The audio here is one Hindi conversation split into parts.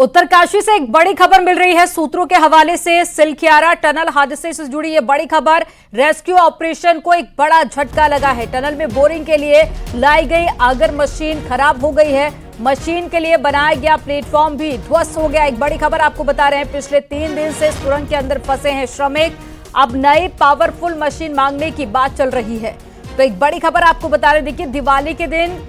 उत्तरकाशी से एक बड़ी खबर मिल रही है सूत्रों के हवाले से। सिलखियारा टनल हादसे से जुड़ी ये बड़ी खबर। रेस्क्यू ऑपरेशन को एक बड़ा झटका लगा है। टनल में बोरिंग के लिए लाई गई आगर मशीन खराब हो गई है। मशीन के लिए बनाया गया प्लेटफॉर्म भी ध्वस्त हो गया। एक बड़ी खबर आपको बता रहे हैं, पिछले 3 दिन से सुरंग के अंदर फंसे हैं श्रमिक। अब नई पावरफुल मशीन मांगने की बात चल रही है। तो एक बड़ी खबर आपको बता रहे, देखिए दिवाली के दिन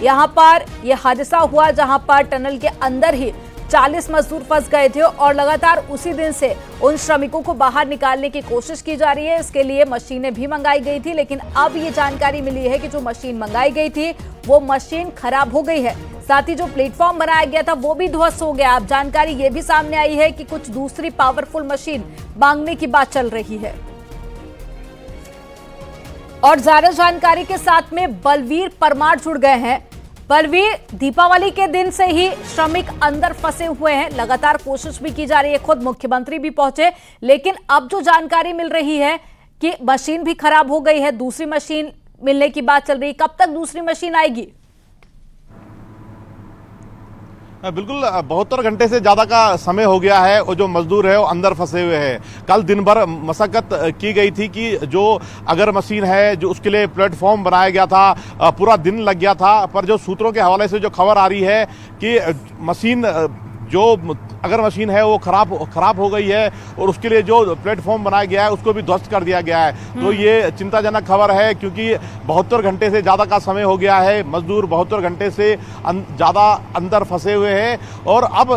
यहां पर यह हादसा हुआ जहां पर टनल के अंदर ही 40 मजदूर फंस गए थे और लगातार उसी दिन से उन श्रमिकों को बाहर निकालने की कोशिश की जा रही है। इसके लिए मशीनें भी मंगाई गई थी, लेकिन अब ये जानकारी मिली है कि जो मशीन मंगाई गई थी वो मशीन खराब हो गई है। साथ ही जो प्लेटफॉर्म बनाया गया था वो भी ध्वस्त हो गया। अब जानकारी ये भी सामने आई है कि कुछ दूसरी पावरफुल मशीन मांगने की बात चल रही है। और ज्यादा जानकारी के साथ में बलवीर परमार जुड़ गए हैं। बलवीर, दीपावली के दिन से ही श्रमिक अंदर फंसे हुए हैं, लगातार कोशिश भी की जा रही है, खुद मुख्यमंत्री भी पहुंचे, लेकिन अब जो जानकारी मिल रही है कि मशीन भी खराब हो गई है, दूसरी मशीन मिलने की बात चल रही है। कब तक दूसरी मशीन आएगी? बिल्कुल 72 घंटे से ज़्यादा का समय हो गया है और जो मजदूर है वो अंदर फंसे हुए हैं। कल दिन भर मशक्कत की गई थी कि जो अगर मशीन है जो उसके लिए प्लेटफॉर्म बनाया गया था, पूरा दिन लग गया था। पर जो सूत्रों के हवाले से जो खबर आ रही है कि मशीन जो अगर मशीन है वो खराब हो गई है और उसके लिए जो प्लेटफॉर्म बनाया गया है उसको भी ध्वस्त कर दिया गया है। तो ये चिंताजनक खबर है, क्योंकि 72 घंटे से ज़्यादा का समय हो गया है। मजदूर 72 घंटे से ज़्यादा अंदर फंसे हुए हैं और अब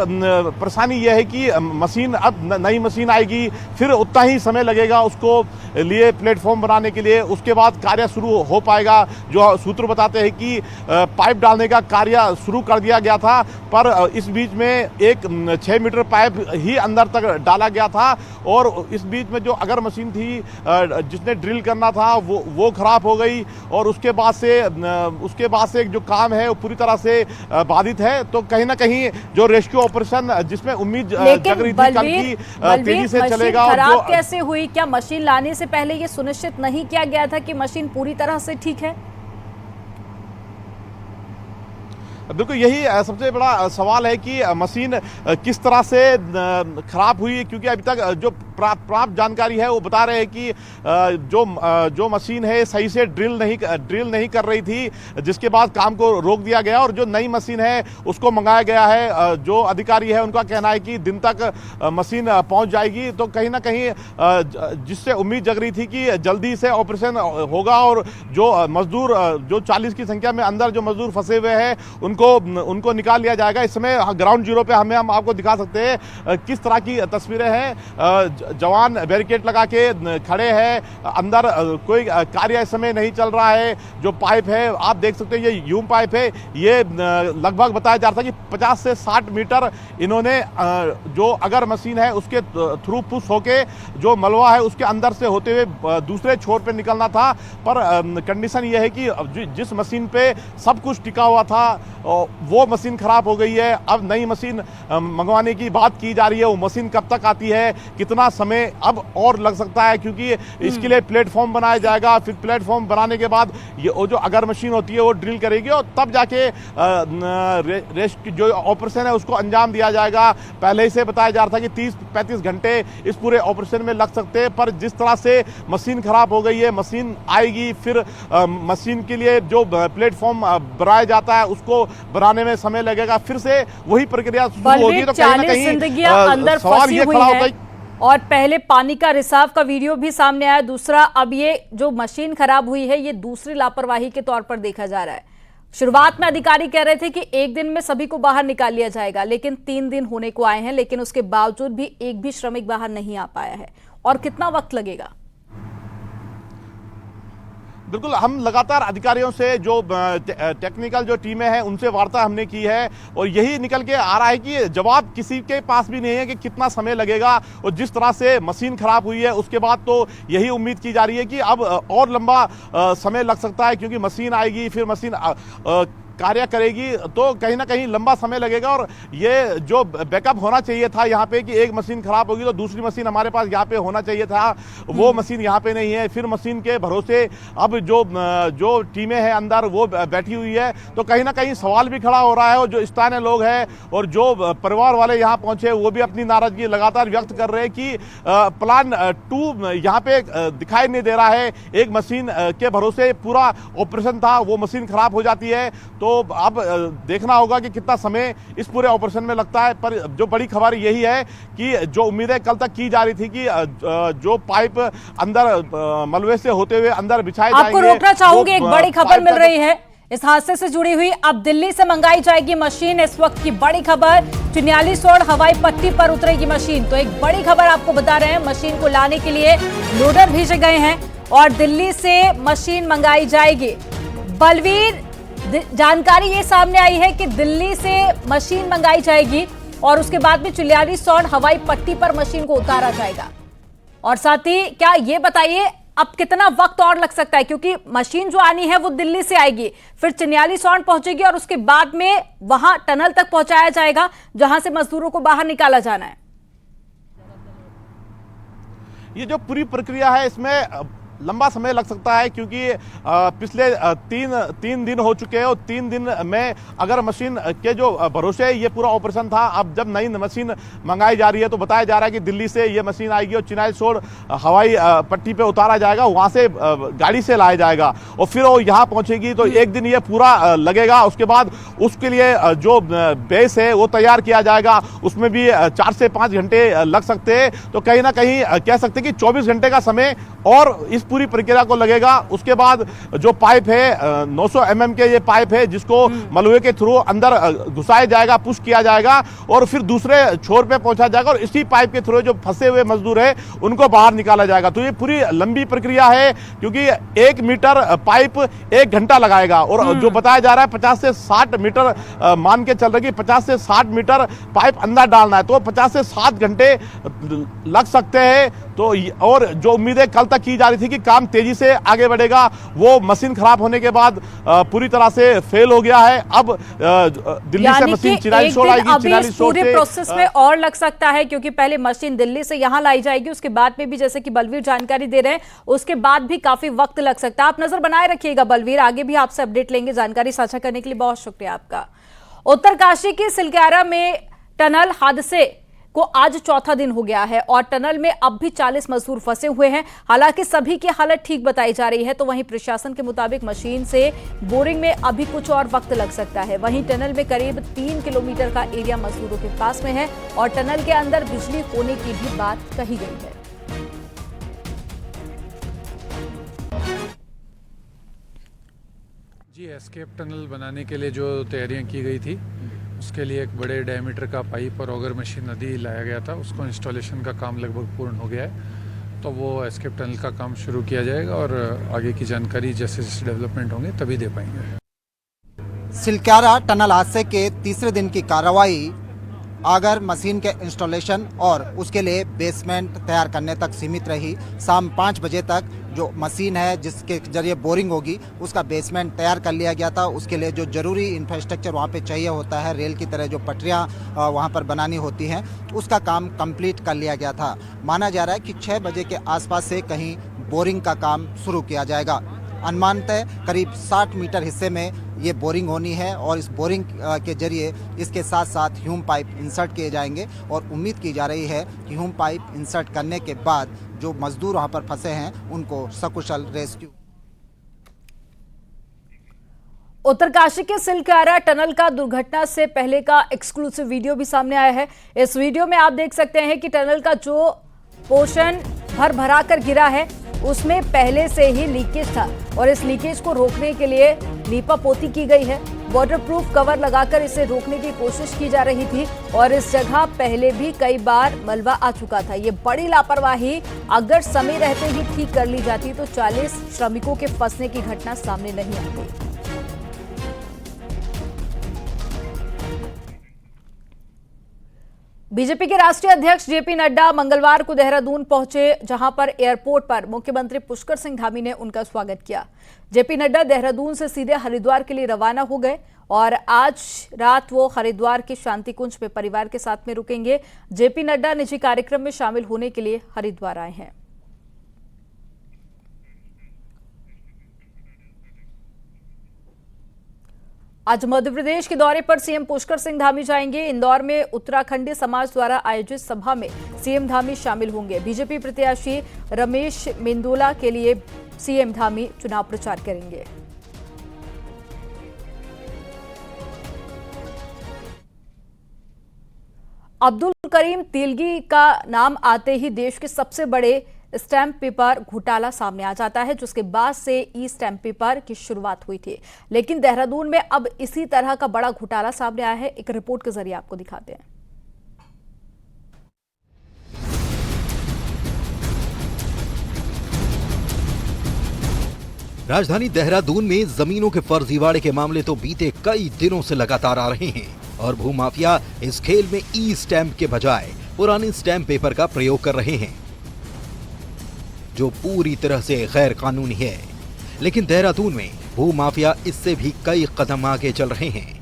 परेशानी यह है कि मशीन अब नई मशीन आएगी, फिर उतना ही समय लगेगा उसको लिए प्लेटफॉर्म बनाने के लिए। उसके बाद कार्य शुरू हो पाएगा। जो सूत्र बताते हैं कि पाइप डालने का कार्य शुरू कर दिया गया था, पर इस बीच में एक 6 मीटर पाइप ही अंदर तक डाला गया था और इस बीच में जो अगर मशीन थी जिसने ड्रिल करना था वो खराब हो गई और उसके बाद से जो काम है वो पूरी तरह से बाधित है। तो कहीं ना कहीं जो रेस्क्यू ऑपरेशन जिसमें उम्मीद जग रही थी कल की तेजी से चलेगा। और खराब कैसे हुई? क्या मशीन लाने से पहले ये सुनिश्चित नहीं किया गया था कि मशीन पूरी तरह से ठीक है? बिल्कुल यही सबसे बड़ा सवाल है कि मशीन किस तरह से खराब हुई, क्योंकि अभी तक जो प्राप्त जानकारी है वो बता रहे हैं कि जो मशीन है सही से ड्रिल नहीं कर रही थी, जिसके बाद काम को रोक दिया गया और जो नई मशीन है उसको मंगाया गया है। जो अधिकारी है उनका कहना है कि दिन तक मशीन पहुंच जाएगी। तो कहीं ना कहीं जिससे उम्मीद जग रही थी कि जल्दी से ऑपरेशन होगा और जो मजदूर जो 40 की संख्या में अंदर जो मजदूर फंसे हुए हैं उनको निकाल लिया जाएगा। इस समय ग्राउंड जीरो पे हम आपको दिखा सकते हैं किस तरह की तस्वीरें हैं। जवान बैरिकेड लगा के खड़े हैं, अंदर कोई कार्य इस समय नहीं चल रहा है। जो पाइप है आप देख सकते हैं, ये यूम पाइप है। ये लगभग बताया जा रहा था कि 50 से 60 मीटर इन्होंने जो अगर मशीन है उसके थ्रू पुश होके जो मलबा है उसके अंदर से होते हुए दूसरे छोर पे निकलना था। पर कंडीशन ये है कि जिस मशीन पे सब कुछ टिका हुआ था वो मशीन खराब हो गई है। अब नई मशीन मंगवाने की बात की जा रही है। वो मशीन कब तक आती है, कितना समय अब और लग सकता है, क्योंकि इसके लिए प्लेटफॉर्म बनाया जाएगा। फिर प्लेटफॉर्म बनाने के बाद ये जो अगर मशीन होती है वो ड्रिल करेगी और तब जाके जो ऑपरेशन है उसको अंजाम दिया जाएगा। पहले ही से बताया जा रहा था कि 30-35 घंटे इस पूरे ऑपरेशन में लग सकते हैं, पर जिस तरह से मशीन खराब हो गई है, मशीन आएगी, फिर मशीन के लिए जो प्लेटफॉर्म बनाया जाता है उसको बनाने में समय लगेगा, फिर से वही प्रक्रिया शुरू होगी। तो कहीं ना कहीं अंदर फंसी हुई है और पहले पानी का रिसाव का वीडियो भी सामने आया। दूसरा, अब ये जो मशीन खराब हुई है ये दूसरी लापरवाही के तौर पर देखा जा रहा है। शुरुआत में अधिकारी कह रहे थे कि एक दिन में सभी को बाहर निकाल लिया जाएगा, लेकिन 3 दिन होने को आए हैं, लेकिन उसके बावजूद भी एक भी श्रमिक बाहर नहीं आ पाया है। और कितना वक्त लगेगा? बिल्कुल, हम लगातार अधिकारियों से जो टेक्निकल जो टीमें हैं उनसे वार्ता हमने की है और यही निकल के आ रहा है कि जवाब किसी के पास भी नहीं है कि कितना समय लगेगा। और जिस तरह से मशीन खराब हुई है उसके बाद तो यही उम्मीद की जा रही है कि अब और लंबा समय लग सकता है, क्योंकि मशीन आएगी, फिर मशीन कार्य करेगी तो कहीं ना कहीं लंबा समय लगेगा। और ये जो बैकअप होना चाहिए था यहाँ पे कि एक मशीन खराब होगी तो दूसरी मशीन हमारे पास यहाँ पे होना चाहिए था, वो मशीन यहाँ पे नहीं है। फिर मशीन के भरोसे अब जो टीमें हैं अंदर वो बैठी हुई है, तो कहीं ना कहीं सवाल भी खड़ा हो रहा है। और जो स्थानीय लोग हैं और जो परिवार वाले यहाँ पहुंचे वो भी अपनी नाराजगी लगातार व्यक्त कर रहे हैं कि प्लान 2 यहाँ पे दिखाई नहीं दे रहा है। एक मशीन के भरोसे पूरा ऑपरेशन था, वो मशीन खराब हो जाती है तो अब देखना होगा कि कितना समय इस पूरे ऑपरेशन में लगता है। पर जो बड़ी खबर यही है कि जो उम्मीदें कल तक की जा रही थी कि जो पाइप अंदर मलबे से होते हुए अंदर बिछाए जाएंगे। आपको रोकना चाहूंगी, एक बड़ी खबर मिल रही है इस हादसे से जुड़ी हुई। अब दिल्ली से मंगाई जाएगी मशीन, इस वक्त की बड़ी खबर। चिन्यालीसोड़ हवाई पट्टी पर उतरेगी मशीन। तो एक बड़ी खबर आपको बता रहे हैं, मशीन को लाने के लिए लोडर भेजे गए हैं और दिल्ली से मशीन मंगाई जाएगी। बलवीर, जानकारी ये सामने आई है कि दिल्ली से मशीन मंगाई जाएगी और उसके बाद में चिन्यालीसोड़ हवाई पट्टी पर मशीन को उतारा जाएगा। और साथ ही क्या ये बताइए अब कितना वक्त और लग सकता है, क्योंकि मशीन जो आनी है वो दिल्ली से आएगी, फिर चिन्यालीसोड़ पहुंचेगी और उसके बाद में वहां टनल तक पहुंचाया जाएगा जहां से मजदूरों को बाहर निकाला जाना है। ये जो पूरी प्रक्रिया है इसमें लंबा समय लग सकता है, क्योंकि पिछले तीन दिन हो चुके हैं और 3 दिन में अगर मशीन के जो भरोसे ये पूरा ऑपरेशन था, अब जब नई मशीन मंगाई जा रही है तो बताया जा रहा है कि दिल्ली से ये मशीन आएगी और चिन्यालीसोड़ हवाई पट्टी पे उतारा जाएगा, वहां से गाड़ी से लाया जाएगा और फिर वो यहाँ पहुंचेगी। तो एक दिन ये पूरा लगेगा। उसके बाद उसके लिए जो बेस है वो तैयार किया जाएगा, उसमें भी 4 से 5 घंटे लग सकते हैं। तो कहीं ना कहीं कह सकते हैं कि 24 घंटे का समय और इस पूरी प्रक्रिया को लगेगा। उसके बाद जो पाइप है 900 mm के ये पाइप है जिसको मलबे के थ्रू अंदर घुसाया जाएगा, पुश किया जाएगा और फिर दूसरे छोर पे पहुंचा जाएगा और इसी पाइप के थ्रू जो फंसे हुए मजदूर है उनको बाहर निकाला जाएगा। तो ये पूरी लंबी प्रक्रिया है, क्योंकि 1 मीटर पाइप 1 घंटा लगाएगा और जो बताया जा रहा है 50 से 60 मीटर मान के चल रही है, 50 से 60 मीटर पाइप अंदर डालना है, तो 50 से 7 घंटे लग सकते हैं। तो और जो उम्मीदें कल तक की जा रही थी कि काम तेजी से आगे बढ़ेगा, वो मशीन खराब होने के बाद पूरी तरह से फेल हो गया है। अब दिल्ली से मशीन चिन्यालीसोड़ आएगी, चिन्यालीसोड़ पूरे प्रोसेस में और लग सकता है, क्योंकि पहले मशीन दिल्ली से यहां लाई जाएगी, उसके बाद में भी जैसे कि बलवीर जानकारी दे रहे हैं उसके बाद भी काफी वक्त लग सकता है। आप नजर बनाए रखिएगा बलवीर, आगे भी आपसे अपडेट लेंगे। जानकारी साझा करने के लिए बहुत शुक्रिया आपका। उत्तरकाशी के सिलक्यारा में टनल हादसे को आज चौथा दिन हो गया है और टनल में अब भी 40 मजदूर फंसे हुए हैं। हालांकि सभी की हालत ठीक बताई जा रही है, तो वहीं प्रशासन के मुताबिक मशीन से बोरिंग में अभी कुछ और वक्त लग सकता है। वहीं टनल में करीब 3 किलोमीटर का एरिया मजदूरों के पास में है और टनल के अंदर बिजली होने की भी बात कही गई है। जी, एस्केप टनल बनाने के लिए जो तैयारियां की गई थी उसके लिए एक बड़े डायमीटर का पाइप और ऑगर मशीन नदी लाया गया था, उसको इंस्टॉलेशन का काम लगभग पूर्ण हो गया है। तो वो एस्केप टनल का काम शुरू किया जाएगा और आगे की जानकारी जैसे जैसे डेवलपमेंट होंगे तभी दे पाएंगे। सिलक्यारा टनल हादसे के तीसरे दिन की कार्रवाई आगर मशीन के इंस्टॉलेशन और उसके लिए बेसमेंट तैयार करने तक सीमित रही। शाम 5 बजे तक जो मशीन है जिसके जरिए बोरिंग होगी उसका बेसमेंट तैयार कर लिया गया था। उसके लिए जो जरूरी इंफ्रास्ट्रक्चर वहाँ पे चाहिए होता है, रेल की तरह जो पटरियाँ वहाँ पर बनानी होती हैं, उसका काम कंप्लीट कर लिया गया था। माना जा रहा है कि 6 बजे के आसपास से कहीं बोरिंग का काम शुरू किया जाएगा। अनुमानतः करीब 60 मीटर हिस्से में ये बोरिंग होनी है और इस बोरिंग के जरिए इसके साथ साथ ह्यूम पाइप इंसर्ट किए जाएंगे और उम्मीद की जा रही है कि ह्यूम पाइप इंसर्ट करने के बाद जो मजदूर वहां पर फंसे हैं उनको सकुशल रेस्क्यू। उत्तरकाशी के सिलक्यारा टनल का दुर्घटना से पहले का एक्सक्लूसिव वीडियो भी सामने आया है। इस वीडियो में आप देख सकते हैं कि टनल का जो पोर्शन भरा कर गिरा है उसमें पहले से ही लीकेज था और इस लीकेज को रोकने के लिए लीपापोती की गई है। वाटरप्रूफ कवर लगाकर इसे रोकने की कोशिश की जा रही थी और इस जगह पहले भी कई बार मलबा आ चुका था। ये बड़ी लापरवाही अगर समय रहते ही ठीक कर ली जाती तो 40 श्रमिकों के फंसने की घटना सामने नहीं आती। बीजेपी के राष्ट्रीय अध्यक्ष जेपी नड्डा मंगलवार को देहरादून पहुंचे, जहां पर एयरपोर्ट पर मुख्यमंत्री पुष्कर सिंह धामी ने उनका स्वागत किया। जेपी नड्डा देहरादून से सीधे हरिद्वार के लिए रवाना हो गए और आज रात वो हरिद्वार के शांति कुंज में परिवार के साथ में रुकेंगे। जेपी नड्डा निजी कार्यक्रम में शामिल होने के लिए हरिद्वार आए हैं। आज मध्य प्रदेश के दौरे पर सीएम पुष्कर सिंह धामी जाएंगे। इंदौर में उत्तराखंडी समाज द्वारा आयोजित सभा में सीएम धामी शामिल होंगे। बीजेपी प्रत्याशी रमेश मेंदोला के लिए सीएम धामी चुनाव प्रचार करेंगे। अब्दुल करीम तिलगी का नाम आते ही देश के सबसे बड़े स्टैंप पेपर घोटाला सामने आ जाता है, जिसके बाद से ई स्टैंप पेपर की शुरुआत हुई थी। लेकिन देहरादून में अब इसी तरह का बड़ा घोटाला सामने आया है। एक रिपोर्ट के जरिए आपको दिखाते हैं। राजधानी देहरादून में जमीनों के फर्जीवाड़े के मामले तो बीते कई दिनों से लगातार आ रहे हैं और भूमाफिया इस खेल में ई स्टैंप के बजाय पुराने स्टैंप पेपर का प्रयोग कर रहे हैं, जो पूरी तरह से गैर कानूनी है। लेकिन देहरादून में भूमाफिया इससे भी कई कदम आगे चल रहे हैं।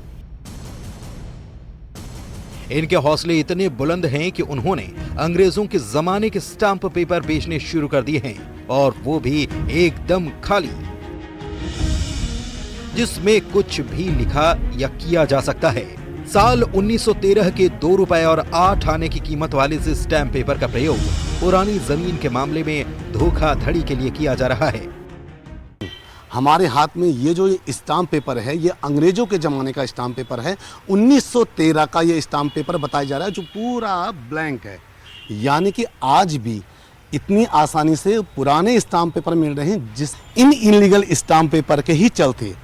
इनके हौसले इतने बुलंद हैं कि उन्होंने अंग्रेजों के जमाने के स्टाम्प पेपर बेचने शुरू कर दिए हैं, और वो भी एकदम खाली, जिसमें कुछ भी लिखा या किया जा सकता है। साल 1913 के 2 रुपए और 8 आने की कीमत वाले इस स्टैम्प पेपर का प्रयोग पुरानी जमीन के मामले में धोखाधड़ी के लिए किया जा रहा है। हमारे हाथ में ये जो स्टाम्प पेपर है, ये अंग्रेजों के ज़माने का स्टाम्प पेपर है। 1913 का ये स्टाम्प पेपर बताया जा रहा है, जो पूरा ब्लैंक है। यानी कि आज भी इतनी आसानी से पुराने स्टाम्प पेपर मिल रहे हैं, जिस इन इनलीगल स्टाम्प पेपर के ही चलते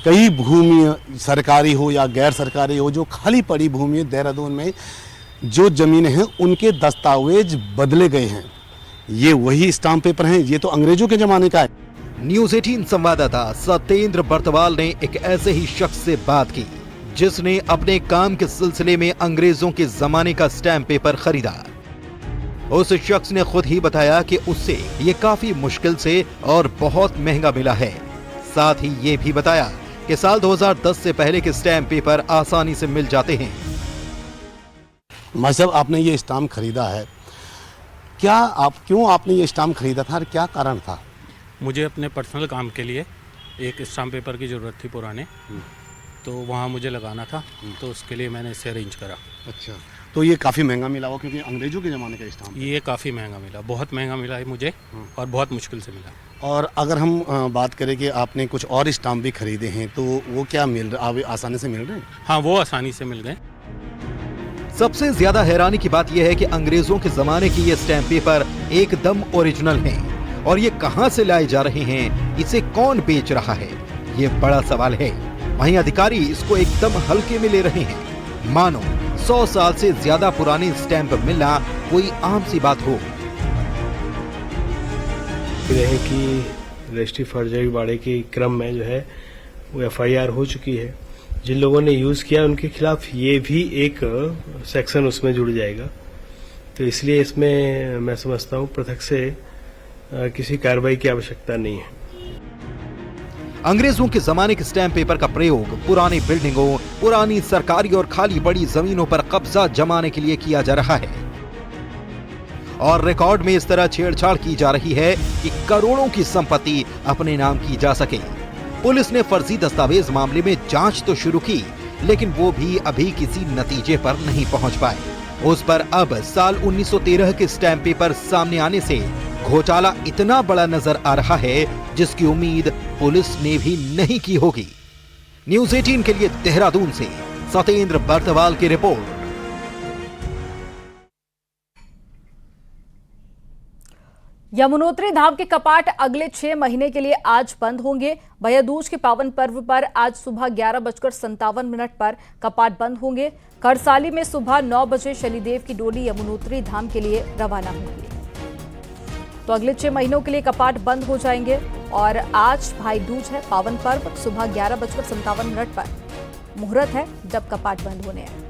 कई भूमि सरकारी हो या गैर सरकारी हो, जो खाली पड़ी भूमि है देहरादून में, जो ज़मीनें हैं, उनके दस्तावेज बदले गए हैं। ये वही स्टाम्प पेपर हैं, ये तो अंग्रेजों के ज़माने का है। न्यूज़ 18 संवाददाता सत्येंद्र बर्तवाल ने एक ऐसे ही शख्स से बात की, जिसने अपने काम के सिलसिले में अंग्रेजों के जमाने का स्टैम्प पेपर खरीदा। उस शख्स ने खुद ही बताया कि उससे ये काफी मुश्किल से और बहुत महंगा मिला है। साथ ही ये भी बताया कि साल 2010 से पहले के स्टैम्प पेपर आसानी से मिल जाते हैं। भाई साहब, आपने ये स्टाम्प खरीदा है, क्यों आपने ये स्टाम्प खरीदा था और क्या कारण था? मुझे अपने पर्सनल काम के लिए एक स्टाम्प पेपर की ज़रूरत थी पुराने, तो वहाँ मुझे लगाना था, तो उसके लिए मैंने इसे अरेंज करा। अच्छा, तो ये काफ़ी महंगा मिला हुआ, क्योंकि अंग्रेजों के ज़माने का स्टाम्प? ये काफ़ी महंगा मिला, बहुत महंगा मिला है मुझे, और बहुत मुश्किल से मिला। और अगर हम बात करें कि आपने कुछ और स्टाम्प भी खरीदे हैं, तो वो क्या आसानी से मिल रहे हैं? हाँ, वो आसानी से मिल गए। सबसे ज्यादा हैरानी की बात यह है कि अंग्रेजों के जमाने की ये स्टैम्प पेपर एकदम ओरिजिनल हैं, और ये कहां से लाए जा रहे हैं, इसे कौन बेच रहा है, ये बड़ा सवाल है। वहीं अधिकारी इसको एकदम हल्के में ले रहे हैं, मानो 100 साल से ज्यादा पुराने स्टैंप मिलना कोई आम सी बात हो। रहे कि रजिस्ट्री फर्जीवाड़े के क्रम में जो है वो एफआईआर हो चुकी है। जिन लोगों ने यूज़ किया उनके खिलाफ ये भी एक सेक्शन उसमें जुड़ जाएगा, तो इसलिए इसमें मैं समझता हूँ पृथक से किसी कार्रवाई की आवश्यकता नहीं है। अंग्रेजों के जमाने के स्टैम्प पेपर का प्रयोग पुरानी बिल्डिंगों, पुरानी सरकारी और खाली पड़ी जमीनों पर कब्जा जमाने के लिए किया जा रहा है, और रिकॉर्ड में इस तरह छेड़छाड़ की जा रही है कि करोड़ों की संपत्ति अपने नाम की जा सके। पुलिस ने फर्जी दस्तावेज मामले में जांच तो शुरू की, लेकिन वो भी अभी किसी नतीजे पर नहीं पहुंच पाए। उस पर अब साल 1913 के स्टैम्प पेपर सामने आने से घोटाला इतना बड़ा नजर आ रहा है, जिसकी उम्मीद पुलिस ने भी नहीं की होगी। न्यूज़ 18 के लिए देहरादून से सत्येंद्र बर्तवाल की रिपोर्ट। यमुनोत्री धाम के कपाट अगले 6 महीने के लिए आज बंद होंगे। भैया दूज के पावन पर्व पर आज सुबह 11:57 पर कपाट बंद होंगे। खरसाली में सुबह 9 बजे शनिदेव की डोली यमुनोत्री धाम के लिए रवाना होगी। तो अगले 6 महीनों के लिए कपाट बंद हो जाएंगे, और आज भाई दूज है, पावन पर्व, सुबह 11:57 पर मुहूर्त है जब कपाट बंद होने हैं।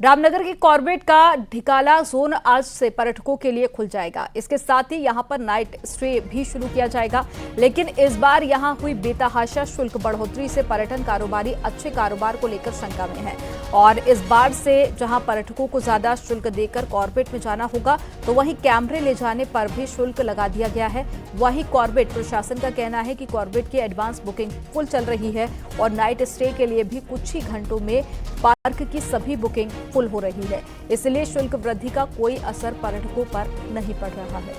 रामनगर के कॉर्बेट का ढिकाला जोन आज से पर्यटकों के लिए खुल जाएगा। इसके साथ ही यहां पर नाइट स्टे भी शुरू किया जाएगा, लेकिन इस बार यहां हुई बेतहाशा शुल्क बढ़ोतरी से पर्यटन कारोबारी अच्छे कारोबार को लेकर शंका में हैं और इस बार से जहां पर्यटकों को ज्यादा शुल्क देकर कॉर्बेट में जाना होगा, तो वहीं कैमरे ले जाने पर भी शुल्क लगा दिया गया है। वहीं कॉर्बेट प्रशासन का कहना है कि कॉर्बेट की एडवांस बुकिंग फुल चल रही है और नाइट स्टे के लिए भी कुछ ही घंटों में पार्क की सभी बुकिंग फुल हो रही है, इसलिए शुल्क वृद्धि का कोई असर पर्यटकों पर नहीं पड़ रहा है।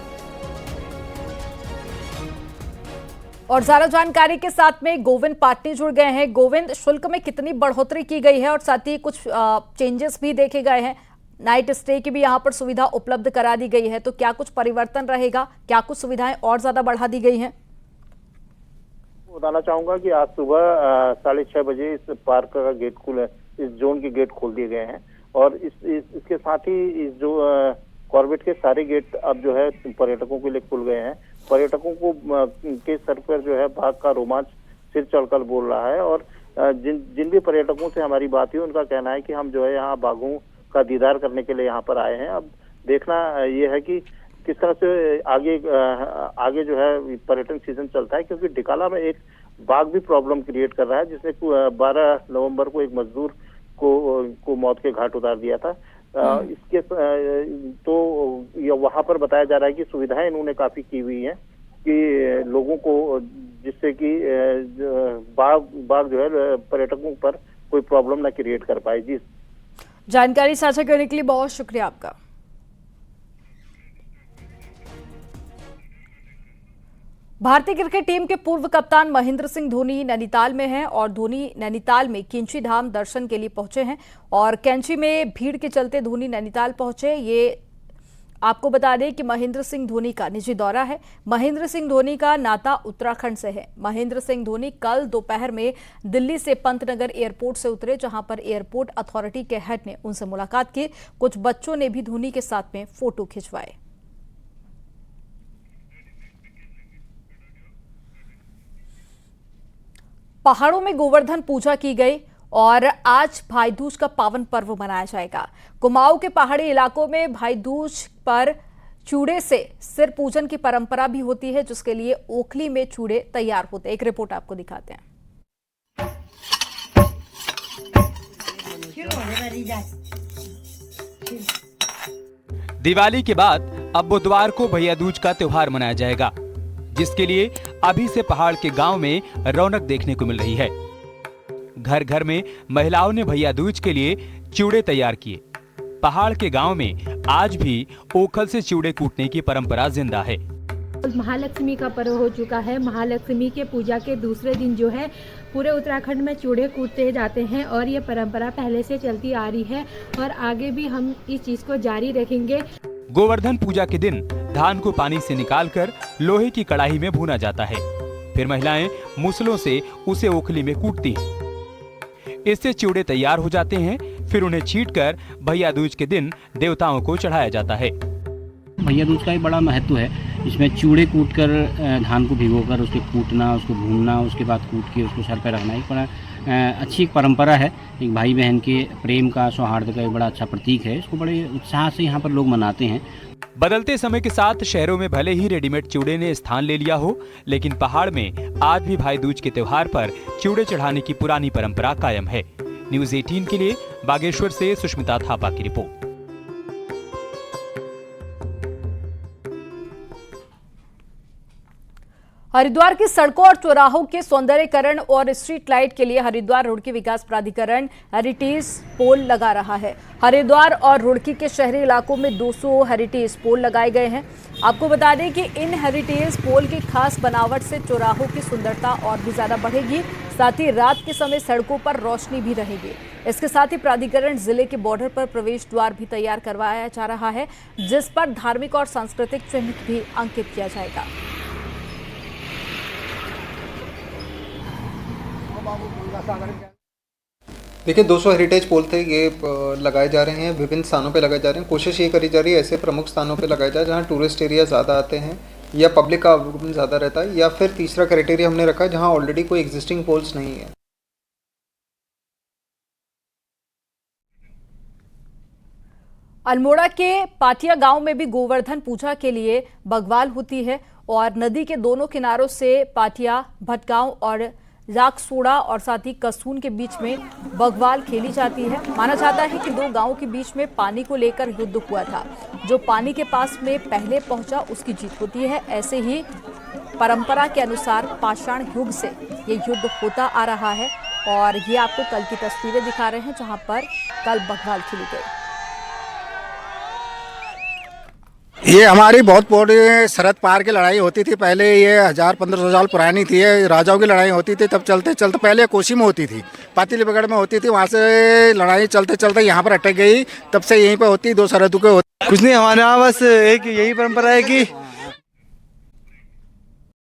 और ज्यादा जानकारी के साथ में गोविंद पाटनी जुड़ गए हैं। गोविंद, शुल्क में कितनी बढ़ोतरी की गई है और साथ ही कुछ चेंजेस भी देखे गए हैं, नाइट स्टे की भी यहां पर सुविधा उपलब्ध करा दी गई है, तो क्या कुछ परिवर्तन रहेगा, क्या कुछ सुविधाएं और ज्यादा बढ़ा दी गई हैं? बताना चाहूंगा कि आज सुबह 6:30 बजे इस पार्क का गेट खुला, इस जोन के गेट खोल दिए गए हैं और इसके साथ ही इस जो कॉर्बेट के सारे गेट अब जो है पर्यटकों के लिए खुल गए हैं। पर्यटकों को के सर पर जो है बाघ का रोमांच सिर चढ़कर बोल रहा है और जिन भी पर्यटकों से हमारी बात हुई उनका कहना है कि हम जो है यहाँ बाघों का दीदार करने के लिए यहाँ पर आए हैं। अब देखना ये है कि किस तरह से आगे जो है पर्यटन सीजन चलता है, क्योंकि डिकाला में एक बाघ भी प्रॉब्लम क्रिएट कर रहा है, जिसने 12 नवंबर को एक मजदूर को मौत के घाट उतार दिया था। इसके तो वहां पर बताया जा रहा है कि सुविधाएं इन्होंने काफी की हुई हैं कि लोगों को, जिससे कि बाघ जो है पर्यटकों पर कोई प्रॉब्लम ना क्रिएट कर पाए। जी, जानकारी साझा करने के लिए बहुत शुक्रिया आपका। भारतीय क्रिकेट टीम के पूर्व कप्तान महेंद्र सिंह धोनी नैनीताल में हैं और धोनी नैनीताल में कैंची धाम दर्शन के लिए पहुंचे हैं और कैंची में भीड़ के चलते धोनी नैनीताल पहुंचे। ये आपको बता दें कि महेंद्र सिंह धोनी का निजी दौरा है। महेंद्र सिंह धोनी का नाता उत्तराखंड से है। महेंद्र सिंह धोनी कल दोपहर में दिल्ली से पंतनगर एयरपोर्ट से उतरे, जहां पर एयरपोर्ट अथॉरिटी के हेड ने उनसे मुलाकात की। कुछ बच्चों ने भी धोनी के साथ में फोटो खिंचवाए। पहाड़ों में गोवर्धन पूजा की गई और आज भाई दूज का पावन पर्व मनाया जाएगा। कुमाऊं के पहाड़ी इलाकों में भाई दूज पर चूड़े से सिर पूजन की परंपरा भी होती है, जिसके लिए ओखली में चूड़े तैयार होते हैं। एक रिपोर्ट आपको दिखाते हैं। दिवाली के बाद अब बुधवार को भैया दूज का त्योहार मनाया जाएगा, जिसके लिए अभी से पहाड़ के गांव में रौनक देखने को मिल रही है। घर घर में महिलाओं ने भैया दूज के लिए चूड़े तैयार किए। पहाड़ के गांव में आज भी ओखल से चूड़े कूटने की परंपरा जिंदा है। महालक्ष्मी का पर्व हो चुका है। महालक्ष्मी के पूजा के दूसरे दिन जो है पूरे उत्तराखंड में चूड़े कूटते जाते हैं और ये परंपरा पहले से चलती आ रही है और आगे भी हम इस चीज को जारी रखेंगे। गोवर्धन पूजा के दिन धान को पानी से निकालकर लोहे की कड़ाही में भूना जाता है। फिर महिलाएं मुसलों से उसे ओखली में कूटती हैं। इससे चूड़े तैयार हो जाते हैं। फिर उन्हें छींटकर भैया दूज के दिन देवताओं को चढ़ाया जाता है। भैया दूज का भी बड़ा महत्व है। इसमें चूड़े कूटकर धान को भिगोकर उसको कूटना, उसको भूनना, उसके बाद कूट के उसको सर पर रखना एक बड़ा अच्छी परंपरा है। एक भाई बहन के प्रेम का, सौहार्द का एक बड़ा अच्छा प्रतीक है। इसको बड़े उत्साह से यहाँ पर लोग मनाते हैं। बदलते समय के साथ शहरों में भले ही रेडीमेड चूड़े ने स्थान ले लिया हो, लेकिन पहाड़ में आज भी भाई दूज के त्योहार पर चूड़े चढ़ाने की पुरानी परंपरा कायम है। न्यूज़ 18 के लिए बागेश्वर से सुष्मिता थापा की रिपोर्ट। हरिद्वार की सड़कों और चौराहों के सौंदर्यीकरण और स्ट्रीट लाइट के लिए हरिद्वार रुड़की विकास प्राधिकरण हेरिटेज पोल लगा रहा है। हरिद्वार और रुड़की के शहरी इलाकों में 200 हेरिटेज पोल लगाए गए हैं। आपको बता दें कि इन हेरिटेज पोल की खास बनावट से चौराहों की सुंदरता और भी ज्यादा बढ़ेगी। साथ ही रात के समय सड़कों पर रोशनी भी रहेगी। इसके साथ ही प्राधिकरण जिले के बॉर्डर पर प्रवेश द्वार भी तैयार करवाया जा रहा है, जिस पर धार्मिक और सांस्कृतिक चिन्ह भी अंकित किया जाएगा। देखिए 200 हेरिटेज पोल थे, ये लगाए जा रहे हैं, विभिन्न स्थानों पे लगाए जा रहे हैं। कोशिश ये करी जा रही है ऐसे प्रमुख स्थानों पे लगाए जाए जहाँ टूरिस्ट एरिया ज़्यादा आते हैं या पब्लिक का आवागमन ज़्यादा रहता है, या फिर तीसरा क्राइटेरिया हमने रखा है जहाँ ऑलरेडी कोई एग्जिस्टिंग पोल्स नहीं है। अल्मोड़ा के पाटिया गांव में भी गोवर्धन पूजा के लिए बग्वाल होती है और नदी के दोनों किनारों से पाटिया, भटगांव और रागसोड़ा और साथ ही कसून के बीच में बग्वाल खेली जाती है। माना जाता है कि दो गांवों के बीच में पानी को लेकर युद्ध हुआ था। जो पानी के पास में पहले पहुंचा उसकी जीत होती है। ऐसे ही परंपरा के अनुसार पाषाण युग से ये युद्ध होता आ रहा है और ये आपको कल की तस्वीरें दिखा रहे हैं जहां पर कल बग्वाल खेली गई। ये हमारी बहुत पुरानी सरहद पार की लड़ाई होती थी। पहले ये 1000-1500 साल पुरानी थी। ये राजाओं की लड़ाई होती थी। तब चलते चलते पहले कोशी में होती थी, पातिलगढ़ में होती थी। वहाँ से लड़ाई चलते चलते यहाँ पर अटक गई। तब से यहीं पे होती, दो सरहदों के होती। कुछ नहीं, हमारे यहाँ बस एक यही परंपरा है कि